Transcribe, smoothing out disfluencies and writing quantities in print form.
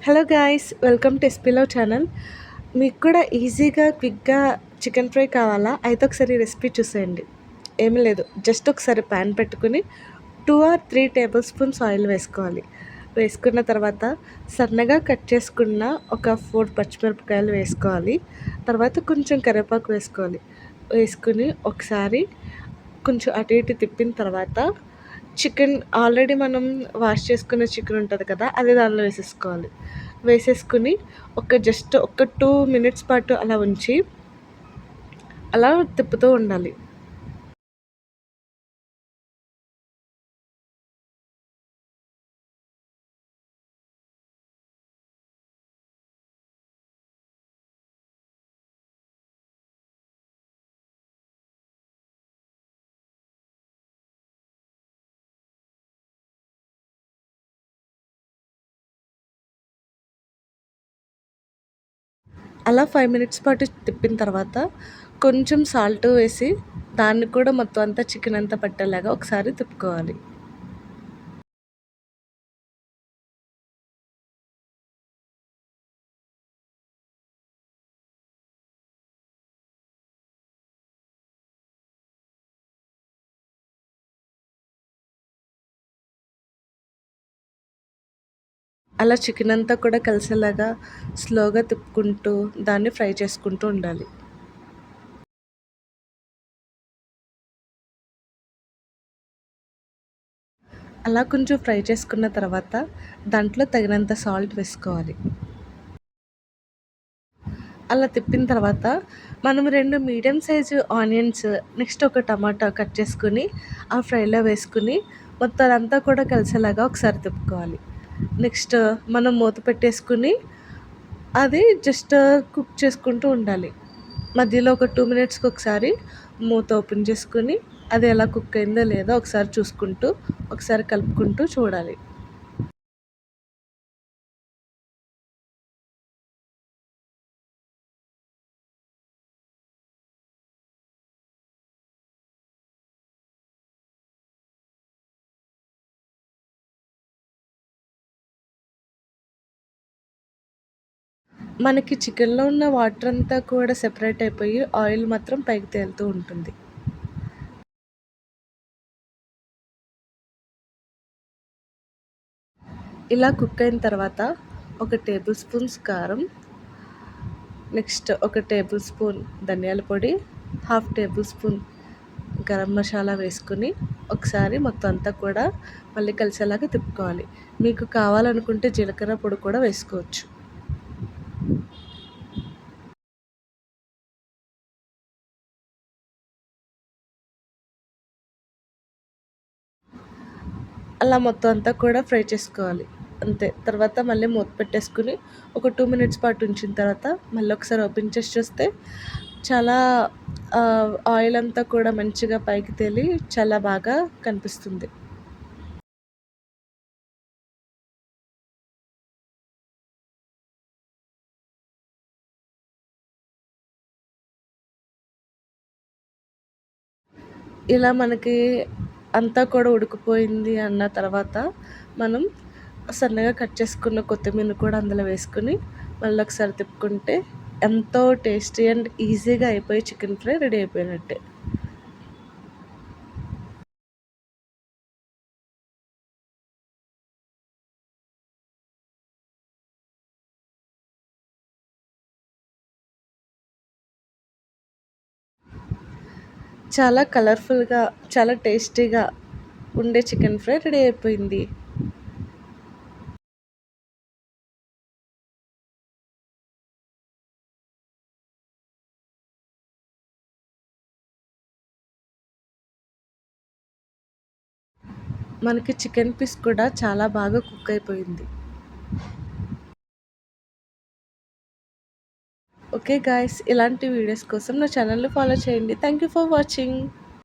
Hello guys, welcome to ఎస్పీలవ్ channel. మీకు కూడా ఈజీగా, క్విక్‌గా చికెన్ ఫ్రై కావాలా? అయితే ఒకసారి ఈ రెసిపీ చూసేయండి. ఏమీ లేదు, జస్ట్ ఒకసారి ప్యాన్ పెట్టుకొని 2 ఆర్ 3 టేబుల్ స్పూన్స్ ఆయిల్ వేసుకోవాలి. వేసుకున్న తర్వాత సన్నగా కట్ చేసుకున్న ఒక 4 పచ్చిమిరపకాయలు వేసుకోవాలి. తర్వాత కొంచెం కరివేపాకు వేసుకోవాలి. వేసుకుని ఒకసారి కొంచెం అటు ఇటు తిప్పిన తర్వాత చికెన్ ఆల్రెడీ మనం వాష్ చేసుకున్న చికెన్ ఉంటుంది కదా, అది దానిలో వేసేసుకోవాలి. వేసేసుకుని జస్ట్ ఒక 2 మినిట్స్ పాటు అలా ఉంచి అలా తిప్పుతూ ఉండాలి. అలా 5 మినిట్స్ పాటు తిప్పిన తర్వాత కొంచెం సాల్ట్ వేసి దాన్ని కూడా మొత్తం అంతా చికెన్ అంతా పట్టేలాగా ఒకసారి తిప్పుకోవాలి. అలా చికెన్ అంతా కూడా కలిసేలాగా స్లోగా తిప్పుకుంటూ దాన్ని ఫ్రై చేసుకుంటూ ఉండాలి. అలా కొంచెం ఫ్రై చేసుకున్న తర్వాత దాంట్లో తగినంత సాల్ట్ వేసుకోవాలి. అలా తిప్పిన తర్వాత మనం 2 మీడియం సైజు ఆనియన్స్, నెక్స్ట్ ఒక టమాటా కట్ చేసుకుని ఆ ఫ్రైలో వేసుకుని మొత్తం అదంతా కూడా కలిసేలాగా ఒకసారి తిప్పుకోవాలి. నెక్స్ట్ మనం మూత పెట్టేసుకుని అది జస్ట్ కుక్ చేసుకుంటూ ఉండాలి. మధ్యలో ఒక 2 మినిట్స్‌కి ఒకసారి మూత ఓపెన్ చేసుకొని అది ఎలా కుక్ అయిందో లేదో ఒకసారి చూసుకుంటూ, ఒకసారి కలుపుకుంటూ చూడాలి. మనకి చికెన్‌లో ఉన్న వాటర్ అంతా కూడా సెపరేట్ అయిపోయి ఆయిల్ మాత్రం పైకి తేలుతూ ఉంటుంది. ఇలా కుక్ అయిన తర్వాత ఒక టేబుల్ స్పూన్స్ కారం, నెక్స్ట్ ఒక టేబుల్ స్పూన్ ధనియాల పొడి, half table spoon garam masala వేసుకుని ఒకసారి మొత్తం అంతా కూడా మళ్ళీ కలిసేలాగా తిప్పుకోవాలి. మీకు కావాలనుకుంటే జీలకర్ర పొడి కూడా వేసుకోవచ్చు. అలా మొత్తం అంతా కూడా ఫ్రై చేసుకోవాలి. అంతే. తర్వాత మళ్ళీ మూత పెట్టేసుకుని ఒక 2 మినిట్స్ పాటు ఉంచిన తర్వాత మళ్ళీ ఒకసారి ఓపెన్ చేసి చూస్తే చాలా ఆయిల్ అంతా కూడా మంచిగా పైకి తేలి చాలా బాగా కనిపిస్తుంది. ఇలా మనకి అంతా కూడా ఉడికిపోయింది అన్న తర్వాత మనం సన్నగా కట్ చేసుకున్న కొత్తిమీరని కూడా అందులో వేసుకొని మళ్ళీ ఒకసారి తిప్పుకుంటే ఎంతో టేస్టీ అండ్ ఈజీగా అయిపోయి చికెన్ ఫ్రై రెడీ అయిపోయినట్టే. చాలా కలర్ఫుల్‌గా, చాలా టేస్టీగా ఉండే చికెన్ ఫ్రై రెడీ అయిపోయింది. మనకి చికెన్ పీస్ కూడా చాలా బాగా కుక్ అయిపోయింది. ఓకే గాయ్స్, ఇలాంటి వీడియోస్ కోసం నా ఛానల్‌ని ఫాలో చేయండి. Thank you for watching.